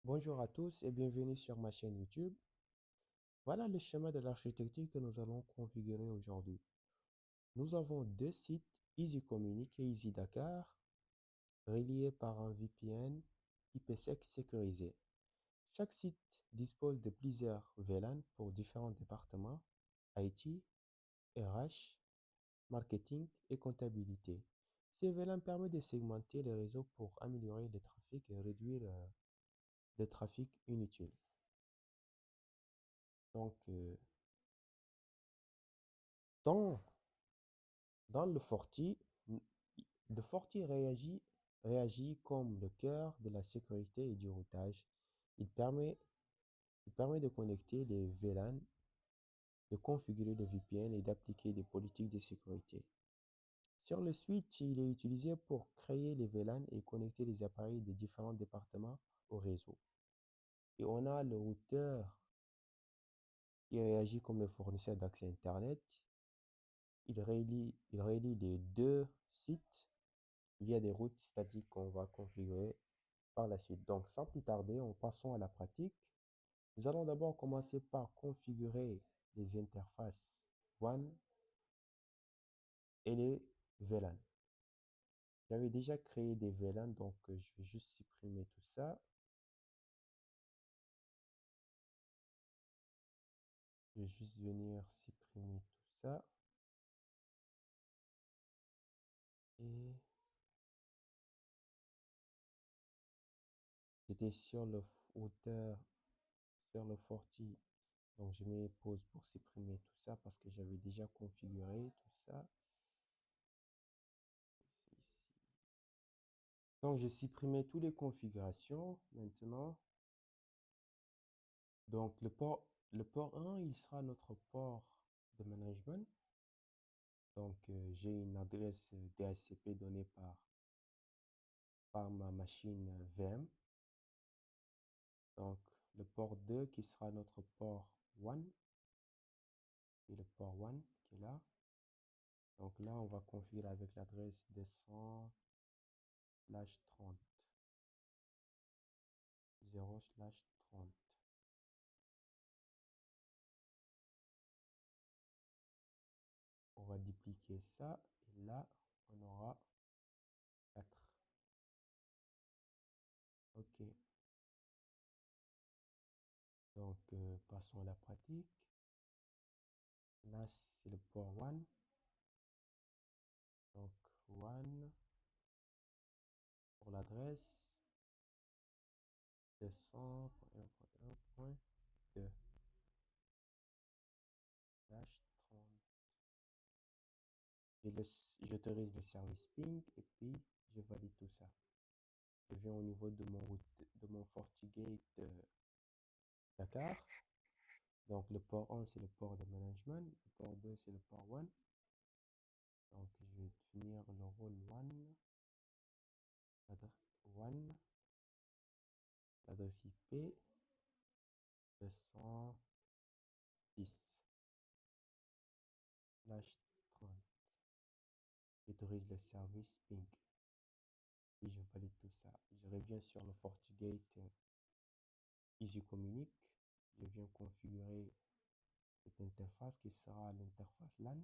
Bonjour à tous et bienvenue sur ma chaîne YouTube. Voilà le schéma de l'architecture que nous allons configurer aujourd'hui. Nous avons deux sites, EasyCommunique et EasyDakar, reliés par un VPN IPsec sécurisé. Chaque site dispose de plusieurs VLAN pour différents départements, IT, RH, marketing et comptabilité. Ces VLAN permettent de segmenter les réseaux pour améliorer le trafic et réduire le trafic inutile. Donc, dans Dans le Forti réagit comme le cœur de la sécurité et du routage. Il permet, il permet de connecter les VLAN, de configurer le VPN et d'appliquer des politiques de sécurité. Sur le switch, il est utilisé pour créer les VLAN et connecter les appareils des différents départements au réseau. Et on a le routeur qui réagit comme le fournisseur d'accès Internet. Il relie les deux sites via des routes statiques qu'on va configurer par la suite. Donc, sans plus tarder, passons à la pratique. Nous allons d'abord commencer par configurer les interfaces WAN et les VLAN. J'avais déjà créé des VLAN, donc je vais juste supprimer tout ça. Je vais juste venir supprimer tout ça. Et c'était sur le routeur, sur le Forti. Donc, je mets pause pour supprimer tout ça parce que j'avais déjà configuré tout ça. Donc, j'ai supprimé toutes les configurations maintenant. Donc, le port 1, il sera notre port de management. Donc, j'ai une adresse DHCP donnée par ma machine VM. Donc, le port 2 qui sera notre port 1 et le port 1 qui est là. Donc là, on va configurer avec l'adresse 200/30, 0/30. On va dupliquer ça et là, on aura 4. OK. Donc, passons à la pratique. Là, c'est le port 1. Donc, 1 pour l'adresse 200.1.1.2/30. Et j'autorise le service ping et puis je valide tout ça. Je viens au niveau de mon FortiGate Dakar. Donc, le port 1, c'est le port de management. Le port 2, c'est le port 1. Donc, je vais définir le rôle 1, l'adresse IP 210/30. J'autorise le service ping. Puis je valide tout ça. Je reviens sur le FortiGate EasyCommunique. Je viens configurer cette interface qui sera l'interface LAN.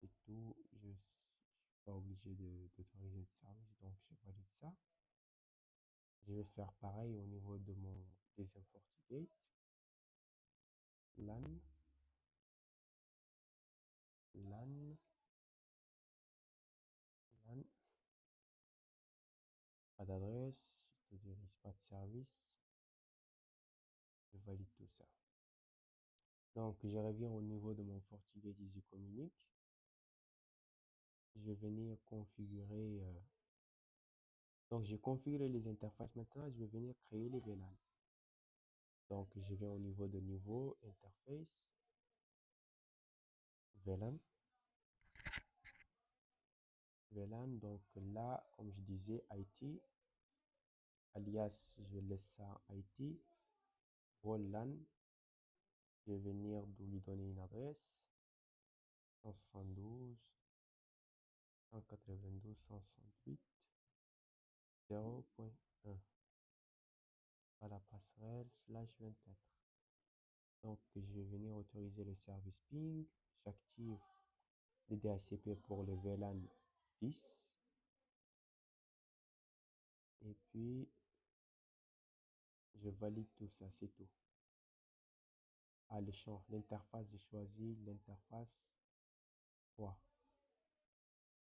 Et tout, je ne suis pas obligé d'autoriser le service, donc je valide ça. Je vais faire pareil au niveau de mon deuxième FortiGate. LAN, LAN, LAN. Pas d'adresse, je n'autorise pas de service. Je valide tout ça. Donc, je reviens au niveau de mon FortiGate EasyCommunique. Je vais venir configurer. Donc, j'ai configuré les interfaces. Maintenant, je vais venir créer les VLAN. Donc, je viens au niveau de nouveau, interface, VLAN. VLAN, donc là, comme je disais, IT, alias, je laisse ça IT, rôle LAN, je vais venir lui donner une adresse, 172, 192, 168, 0.1. passerelle/24. Donc, je vais venir autoriser le service ping. J'active le DHCP pour le VLAN 10. Et puis, je valide tout ça, c'est tout. Ah, le champ, l'interface, j'ai choisi l'interface 3.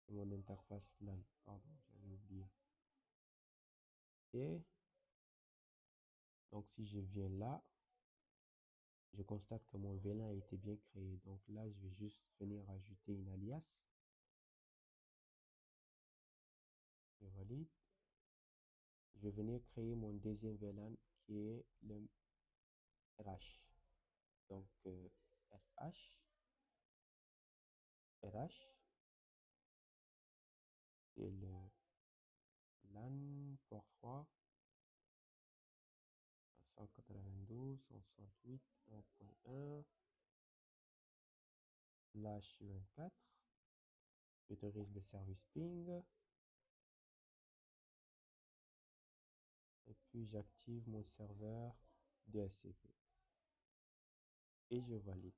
C'est mon interface LAN. Pardon, j'avais oublié. Et donc, si je viens là, je constate que mon VLAN a été bien créé. Donc là, je vais juste venir ajouter une alias. Je valide. Je vais venir créer mon deuxième VLAN qui est le RH. Donc, RH, c'est le LAN port 3, 192.168.1.1/24. J'autorise le service ping. Et puis, j'active mon serveur DHCP. Et je valide.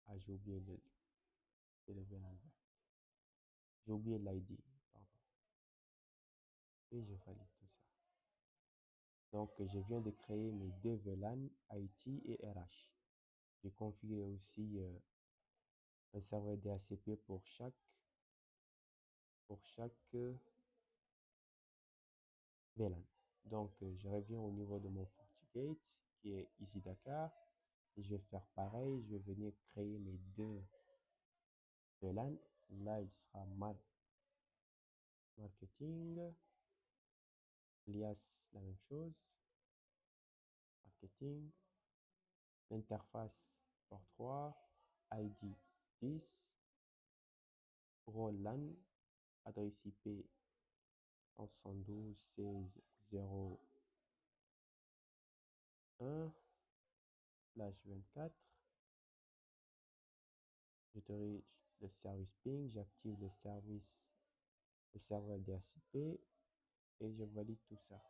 Ah, j'ai oublié le VLAN 20. J'ai oublié l'ID, pardon. Et je valide tout ça. Donc, je viens de créer mes deux VLAN, IT et RH. J'ai configuré aussi un serveur DHCP pour chaque VLAN. Donc, je reviens au niveau de mon FortiGate qui est ici Dakar. Et je vais faire pareil. Je vais venir créer mes deux VLAN. Là, il sera marketing. Alias, la même chose. Marketing. L'interface port 3. ID 10. Rôle LAN. Adresse IP 172.16.0.1/24. J'autorise le service ping, j'active le serveur DHCP et je valide tout ça.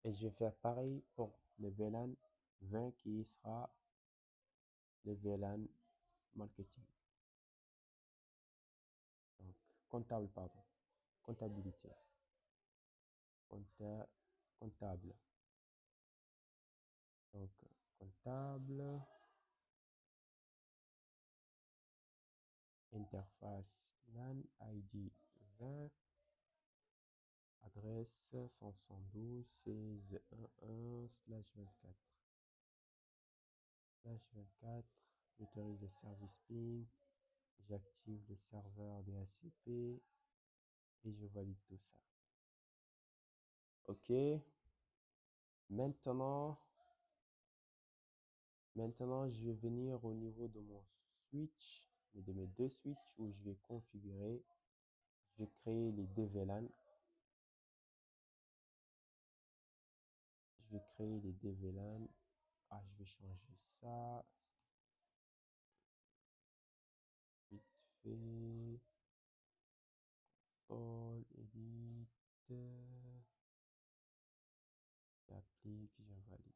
Et je vais faire pareil pour le VLAN 20 qui sera le VLAN marketing. Donc, comptable, pardon. Comptabilité. Comptable. Donc, comptable. Interface LAN ID 20. Adresse 172.16.1.1/24. /24, j'autorise le service ping, j'active le serveur DHCP et je valide tout ça. OK. Maintenant, je vais venir au niveau de mon switch, de mes deux switches où je vais configurer, je vais créer les deux VLAN. Je vais créer les deux VLAN. Ah, je vais changer ça. Vite fait. All edit. J'applique, je valide.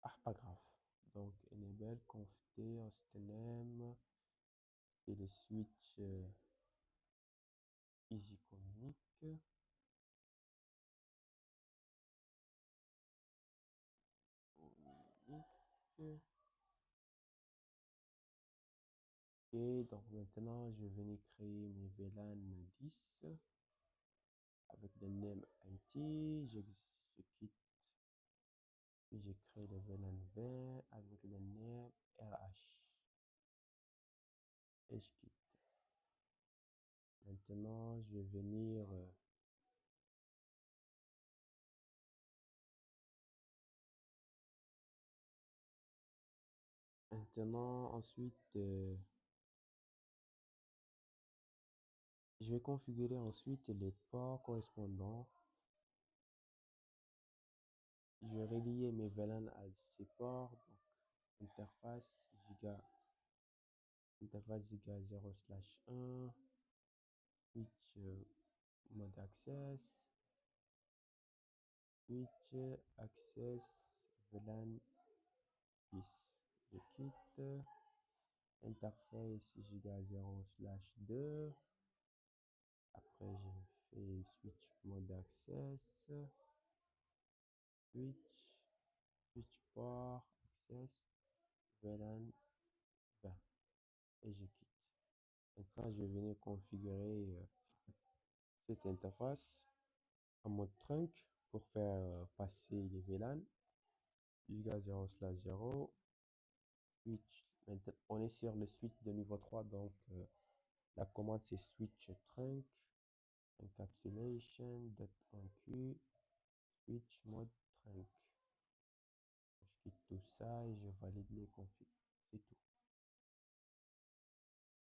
Ah, pas grave. Donc, enable conft hostname, c'est le switch EasyCommunic. Et donc maintenant, je vais venir créer mes VLAN 10 avec le name empty. Je quitte. Puis je crée le VLAN 20 avec le name RH. Et je quitte. Maintenant, je vais venir ensuite, je vais configurer ensuite les ports correspondants. Je vais relier mes VLAN à ces ports. Donc, interface giga interface égale 0/1, switch mode access, switch access VLAN 10. Je quitte. Interface giga 0/2. Après, j'ai fait switch mode access, switch port access VLAN 20 et je quitte. Maintenant, je vais venir configurer cette interface en mode trunk pour faire passer les VLAN. Giga 0/0. Switch. Maintenant, on est sur le switch de niveau 3, donc la commande c'est switch trunk encapsulation.enq switch mode trunk. Je quitte tout ça et je valide les configs. C'est tout.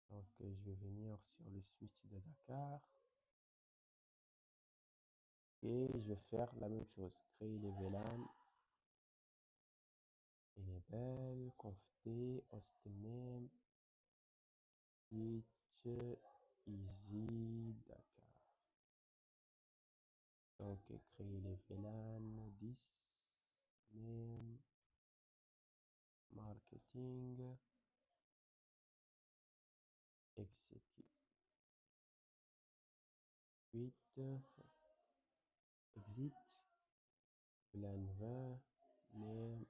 Donc je vais venir sur le switch de Dakar et je vais faire la même chose. Créer les VLAN, enable, conft, hostname, switch, easy, Dakar. Donc créer les VLAN, 10, name, marketing, execute. 8, exit, VLAN 20, name,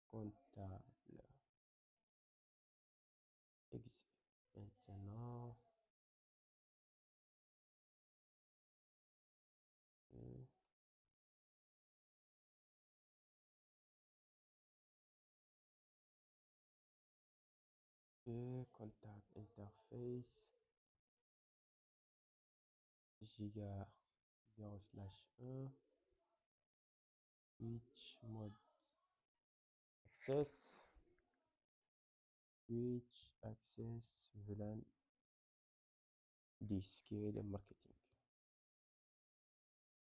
comptable, exit. Maintenant, contact interface giga 0/1 switch mode access switch access VLAN 10 qui est le marketing.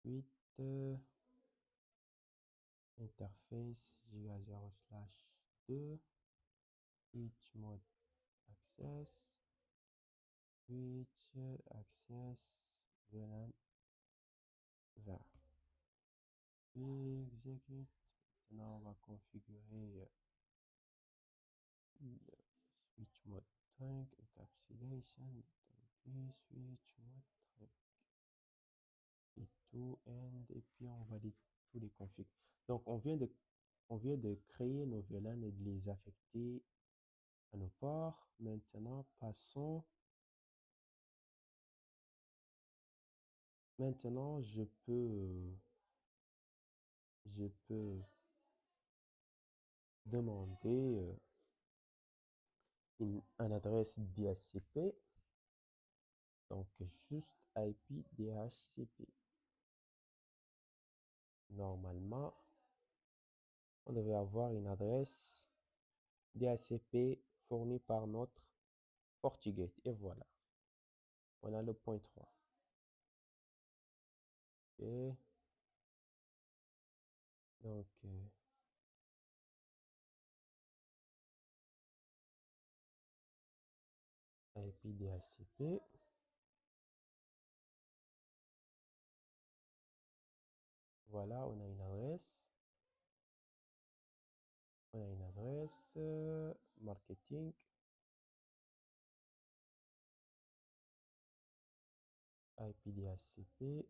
8 interface giga 0/2 switch mode access switch access VLAN 20. Execute. Maintenant, on va configurer le switch mode trunk encapsulation switch mode trunk et tout end et puis on valide tous les configs. Donc on vient de créer nos VLAN et de les affecter à nos ports. Maintenant je peux demander une adresse DHCP, donc juste IP DHCP. Normalement, on devait avoir une adresse DHCP fournie par notre FortiGate. Et voilà, on a le point 3. Et donc, IP DHCP. Voilà, on a une adresse. On a une adresse marketing. IP DHCP.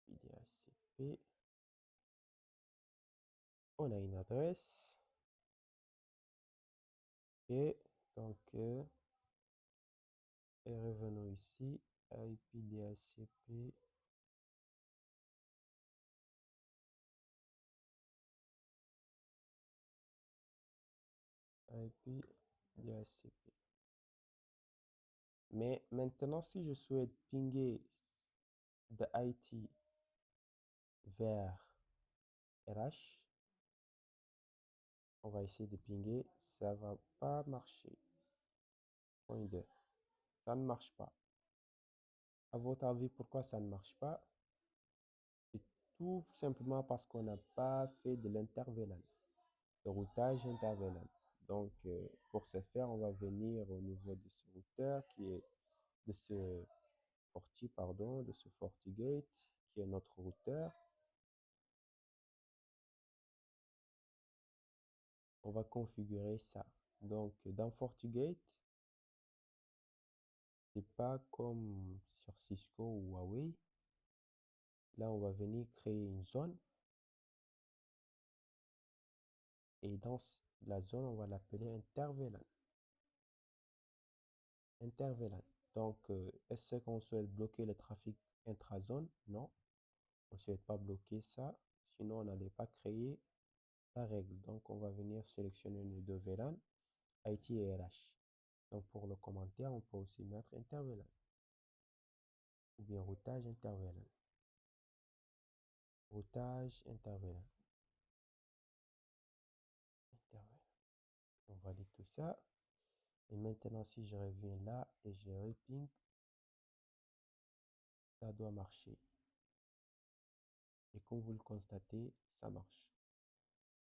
DHCP. On a une adresse. Et donc, et revenons ici. IP DHCP. IP DHCP. Mais maintenant, si je souhaite pinguer de IT vers RH, on va essayer de pinguer, ça va pas marcher. Point 2. Ça ne marche pas. À votre avis, pourquoi ça ne marche pas? C'est tout simplement parce qu'on n'a pas fait de l'interVLAN, le routage interVLAN. Donc, pour ce faire, on va venir au niveau de ce routeur de ce de ce FortiGate qui est notre routeur. On va configurer ça. Donc, dans FortiGate, c'est pas comme sur Cisco ou Huawei. Là, on va venir créer une zone. Et dans la zone, on va l'appeler interVLAN. InterVLAN. Donc, est-ce qu'on souhaite bloquer le trafic intrazone? Non, on ne souhaite pas bloquer ça. Sinon, on n'allait pas créer la règle. Donc, on va venir sélectionner les deux VLAN, IT et RH. Donc, pour le commentaire, on peut aussi mettre interVLAN ou bien routage interVLAN. Routage interVLAN. InterVLAN. On valide tout ça. Et maintenant, si je reviens là et je reping, ça doit marcher. Et comme vous le constatez, ça marche.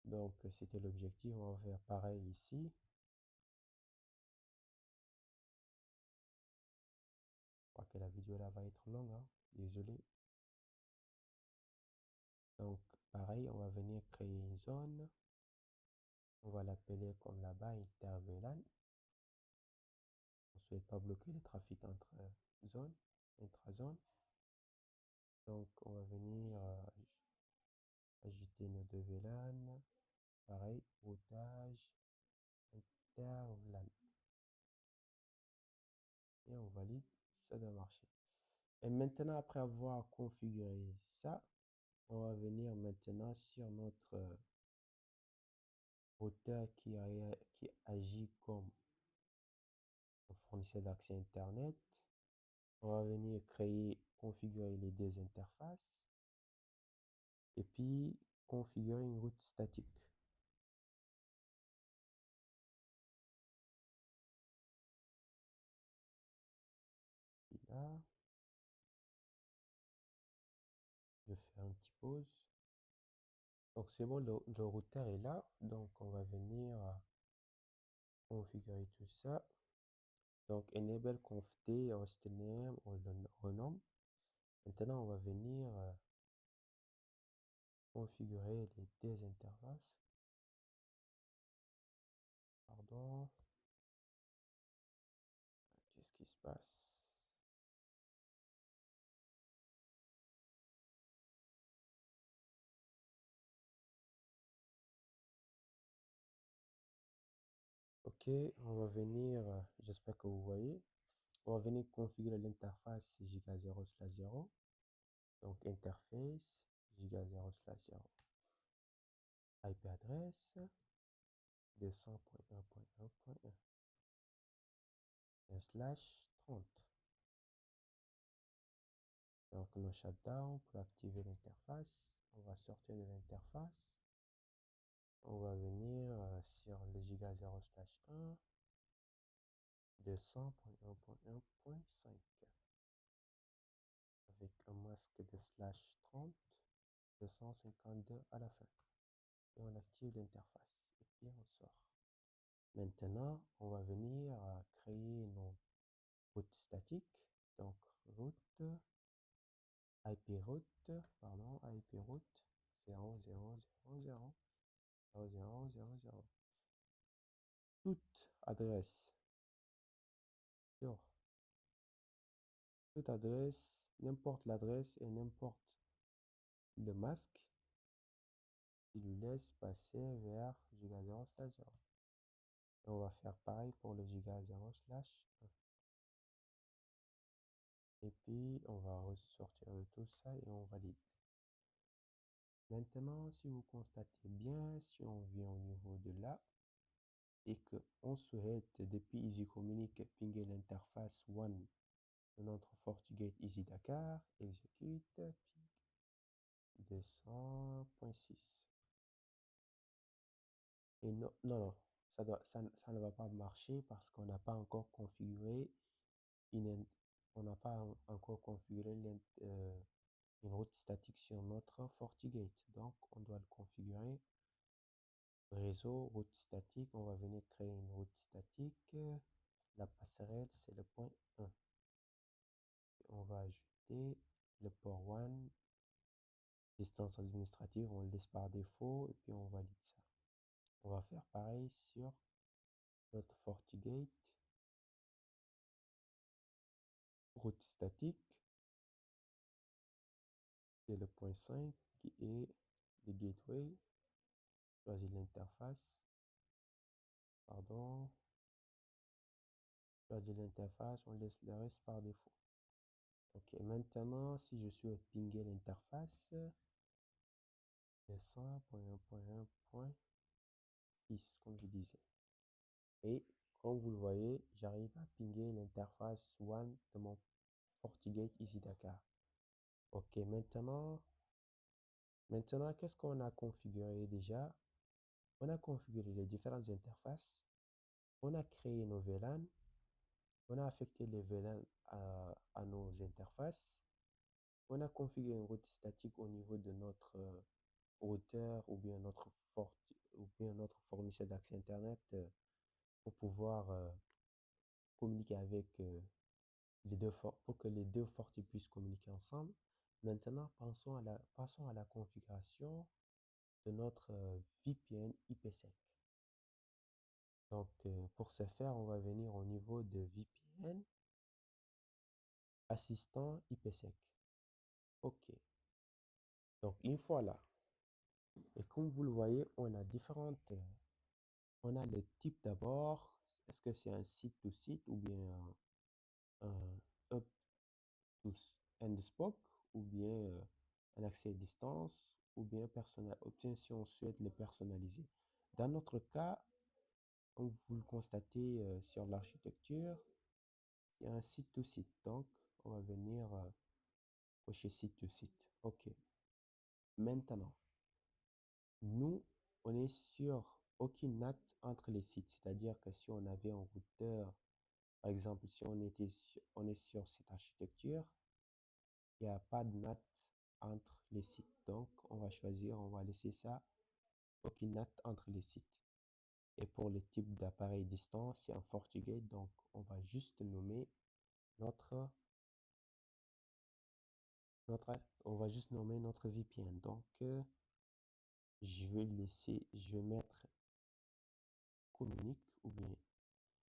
Donc, c'était l'objectif. On va faire pareil ici. Je crois que la vidéo là va être longue, hein. Désolé. Donc, pareil, on va venir créer une zone. On va l'appeler comme là-bas, interVLAN. On ne souhaite pas bloquer le trafic entre zones, intrazone. Donc, on va venir ajouter nos deux VLAN. Pareil, routage, interVLAN. Et on valide, ça doit marcher. Et maintenant, après avoir configuré ça, on va venir maintenant sur notre routeur qui agit comme un fournisseur d'accès Internet. On va venir configurer les deux interfaces et puis configurer une route statique. Et là, je vais faire une petite pause. Donc c'est bon, le routeur est là. Donc on va venir configurer tout ça. Donc enable conft hostname, on le renomme. Maintenant on va venir configurer les deux interfaces. Pardon. Qu'est-ce qui se passe? Ok, on va venir, j'espère que vous voyez, on va venir configurer l'interface giga 0/0. Donc interface giga 0/0. IP adresse 200.1.1.1/30. Donc nos shutdown pour activer l'interface. On va sortir de l'interface. On va venir sur le giga 0/1 200.1.1.5 avec un masque de /30 252 à la fin. Et on active l'interface. Et puis on sort. Maintenant, on va venir créer nos routes statiques. Donc, route, IP route, pardon, IP route 0.0.0.0.0.0.0. Toute adresse sur toute adresse, n'importe l'adresse et n'importe le masque, qui lui laisse passer vers giga 0/0. On va faire pareil pour le giga 0/1. Et puis, on va ressortir de tout ça et on valide. Maintenant, si vous constatez bien, si on vient au niveau de là et qu'on souhaite depuis EasyCommunique pinguer l'interface one de notre FortiGate Easy Dakar, exécute ping 200.6. Et non, non, non, ça ne va pas marcher parce qu'on n'a pas encore configuré on n'a pas encore configuré une route statique sur notre FortiGate. Donc, on doit le configurer réseau, route statique, on va venir créer une route statique. La passerelle, c'est le point 1. On va ajouter le port 1, distance administrative, on le laisse par défaut et puis on valide ça. On va faire pareil sur notre FortiGate, route statique, c'est le point 5 qui est le gateway. Choisis l'interface, pardon, choisis l'interface, on laisse le reste par défaut. Ok, maintenant, si je suis pinguer l'interface, 200.1.1.6, comme je disais. Et comme vous le voyez, j'arrive à pinguer l'interface One de mon FortiGate Easy Dakar. Ok, maintenant qu'est-ce qu'on a configuré déjà? On a configuré les différentes interfaces. On a créé nos VLAN. On a affecté les VLAN à nos interfaces. On a configuré une route statique au niveau de notre routeur ou bien notre fournisseur d'accès Internet pour pouvoir communiquer avec pour que les deux fortis puissent communiquer ensemble. Maintenant, passons à la configuration de notre VPN IPsec. Donc, pour ce faire, on va venir au niveau de VPN, assistant IPsec. OK. Donc, une fois là, et comme vous le voyez, on a on a le type d'abord. Est-ce que c'est un site-to-site ou bien un up to end spoke ou bien un accès à distance ou bien si on souhaite le personnaliser. Dans notre cas, comme vous le constatez sur l'architecture, c'est un site-to-site. Donc, on va venir cocher site-to-site. OK. Maintenant, nous, on est sur aucune NAT entre les sites. C'est-à-dire que si on avait un routeur, par exemple, si on est sur cette architecture, il n'y a pas de NAT entre les sites. Donc, on va laisser ça, aucune NAT entre les sites. Et pour le type d'appareil distant, c'est un FortiGate. Donc, on va juste nommer notre VPN. Donc, je vais mettre communique ou bien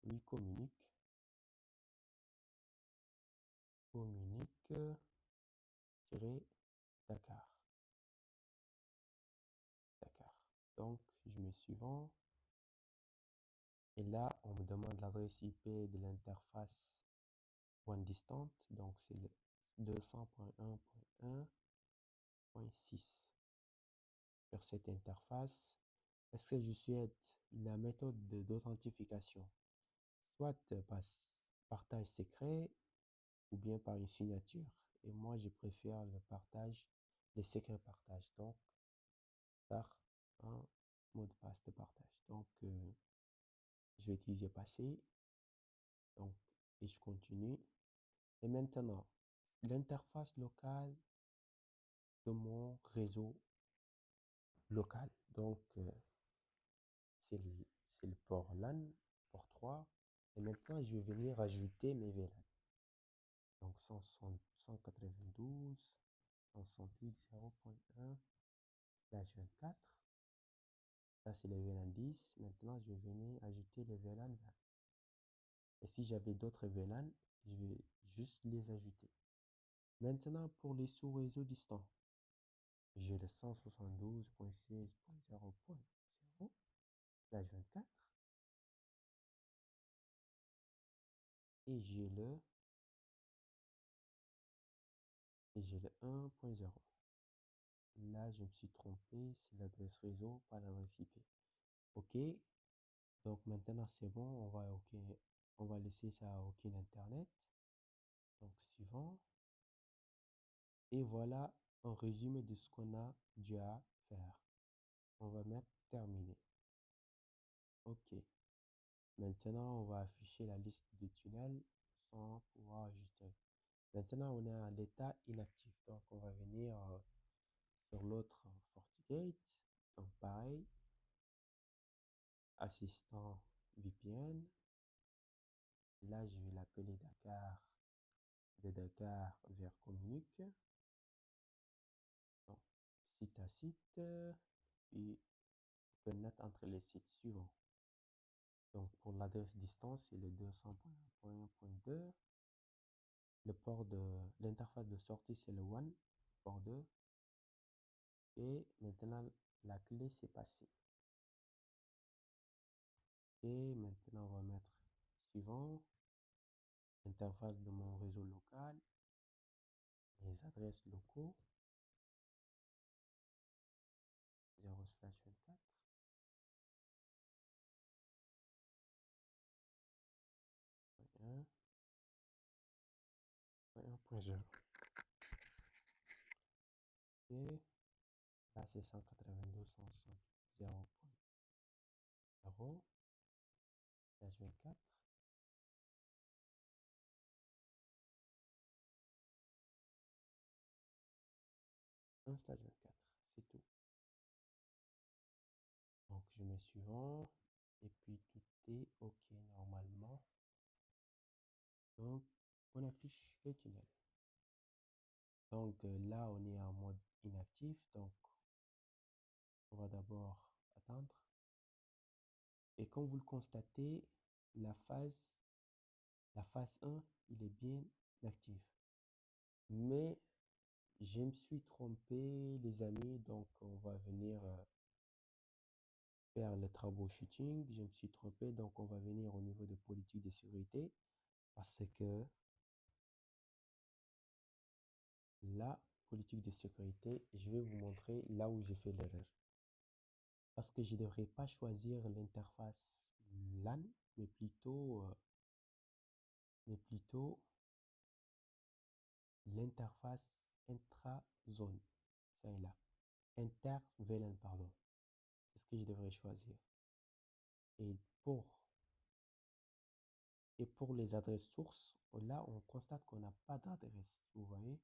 oui, communique Dakar. Dakar. Donc, je mets suivant. Et là, on me demande l'adresse IP de l'interface One Distant. Donc, c'est le 200.1.1.6. Sur cette interface, est-ce que je souhaite la méthode d'authentification, soit par partage secret ou bien par une signature? Et moi, je préfère le secret partage, donc par un mot de passe de partage. Donc, je vais utiliser passer. Donc, et je continue. Et maintenant, l'interface locale de mon réseau local. Donc, c'est le port LAN, port 3. Et maintenant, je vais venir ajouter mes VLAN. Donc, 192, 168.0.1/24. Ça, c'est le VLAN 10. Maintenant, je vais venir ajouter les VLAN 20. Et si j'avais d'autres VLAN, je vais juste les ajouter. Maintenant, pour les sous-réseaux distants, j'ai le 172.16.0.0/24 et j'ai le 1.0. Là, je me suis trompé, c'est l'adresse réseau, pas l'adresse IP. OK. Donc maintenant, c'est bon, on va laisser ça à OK Internet. Donc, suivant. Et voilà un résumé de ce qu'on a dû à faire. On va mettre terminé. OK. Maintenant, on va afficher la liste des tunnels sans pouvoir ajuster. Maintenant, on est à l'état inactif. Donc, on va venir sur l'autre FortiGate. Donc, pareil, assistant VPN. Là, je vais l'appeler Dakar, de Dakar vers Communique. Donc, site à site, puis on peut noter entre les sites suivants. Donc, pour l'adresse distance, c'est le 200.1.2. L'interface de sortie, c'est le one, port 2. Et maintenant, la clé, c'est passé. Et maintenant, on va mettre suivant. Interface de mon réseau local, mes adresses locaux, 0/24, 1.1.0. Et là, c'est 192.160.0.0/24. /24, c'est tout. Donc, je mets suivant. Et puis, tout est OK normalement. Donc, on affiche le tunnel. Donc, là, on est en mode inactif. Donc, on va d'abord attendre. Et comme vous le constatez, la phase 1, il est bien actif. Mais je me suis trompé, les amis. Donc, on va venir faire le troubleshooting. Je me suis trompé. Donc, on va venir au niveau de politique de sécurité. Parce que la politique de sécurité, je vais vous montrer là où j'ai fait l'erreur. Parce que je ne devrais pas choisir l'interface LAN, mais plutôt l'interface intra-zone. Celle-là. Inter-VLAN, pardon. C'est ce que je devrais choisir. Et pour, les adresses sources, là, on constate qu'on n'a pas d'adresse. Vous voyez?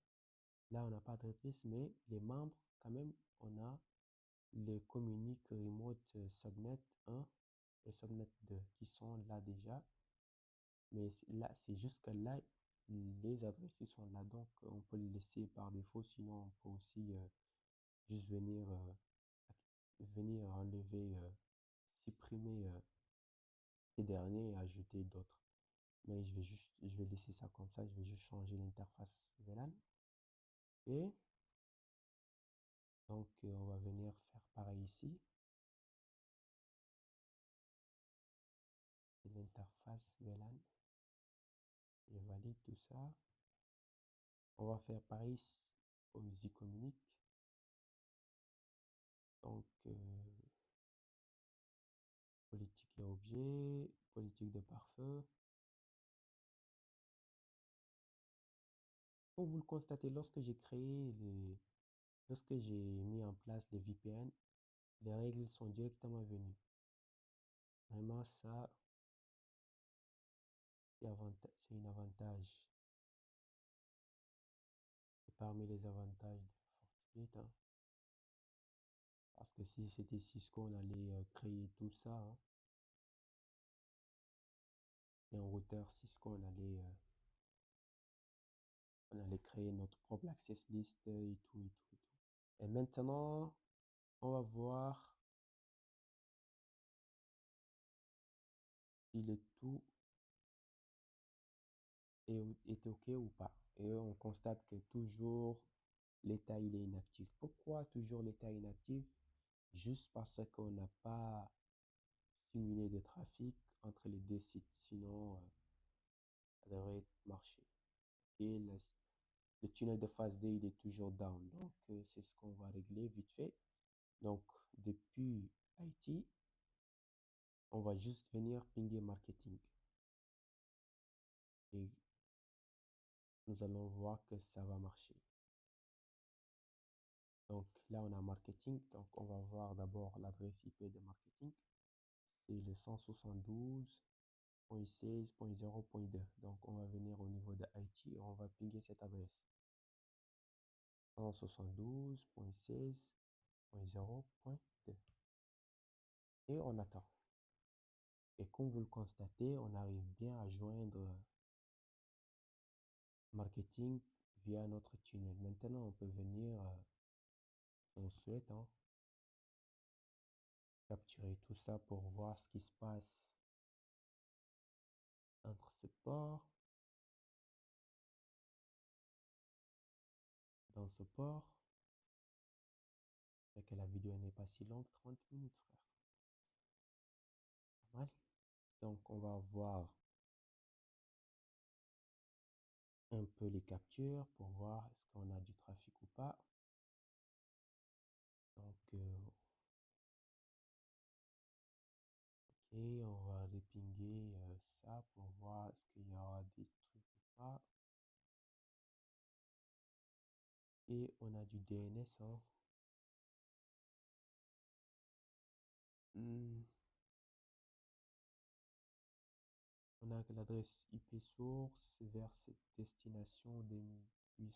Là, on n'a pas d'adresse, mais les membres, quand même, on a les communiques remote subnet 1 et subnet 2 qui sont là déjà. Mais là, c'est jusque là, les adresses qui sont là. Donc, on peut les laisser par défaut. Sinon, on peut aussi juste venir enlever, supprimer ces derniers et ajouter d'autres. Mais je vais laisser ça comme ça. Je vais juste changer l'interface VLAN. Et donc, on va venir faire pareil ici. C'est l'interface VLAN. Je valide tout ça. On va faire pareil au Easy Communique. Donc, politique et objet, politique de pare-feu. Comme vous le constatez, lorsque j'ai mis en place les VPN, les règles sont directement venues. Vraiment, ça, c'est un avantage. C'est parmi les avantages de FortiGate, hein. Parce que si c'était Cisco, on allait créer tout ça, hein. Et en routeur Cisco, on allait créer notre propre access list et tout, et tout, et tout. Et maintenant, on va voir si le tout est OK ou pas. Et on constate que toujours l'état il est inactif. Pourquoi toujours l'état inactif? Juste parce qu'on n'a pas simulé de trafic entre les deux sites. Sinon, ça devrait marcher. Et le tunnel de phase D, il est toujours down. Donc, c'est ce qu'on va régler vite fait. Donc, depuis IT, on va juste venir pinguer marketing. Et nous allons voir que ça va marcher. Donc là, on a marketing. Donc, on va voir d'abord l'adresse IP de marketing. C'est le 172.16.0.2. Donc, on va venir au niveau de IT et on va pinguer cette adresse. 172.16.0.2. Et on attend. Et comme vous le constatez, on arrive bien à joindre marketing via notre tunnel. Maintenant, on peut venir, si on souhaite, hein, capturer tout ça pour voir ce qui se passe entre ce port, dans ce port. Fait que la vidéo n'est pas si longue, 30 minutes, frère. Pas mal. Donc, on va voir un peu les captures pour voir est-ce qu'on a du trafic ou pas. Donc, ok, on va repinguer ça pour voir est-ce qu'il y aura des trucs ou pas. Et on a du DNS, hein. Hmm. On a que l'adresse IP source vers cette destination 208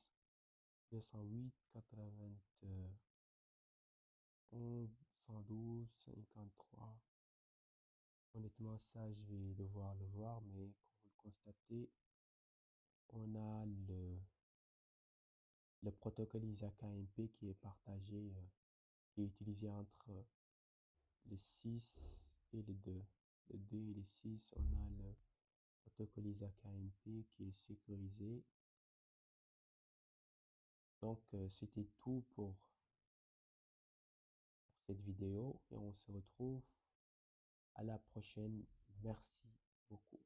112 53. Honnêtement, ça, je vais devoir le voir, mais comme vous le constatez, on a le protocole ISA-KMP qui est partagé, qui est utilisé entre le 6 et le 2. Le 2 et le 6, on a le protocole ISA-KMP qui est sécurisé. Donc, c'était tout pour cette vidéo et on se retrouve à la prochaine. Merci beaucoup.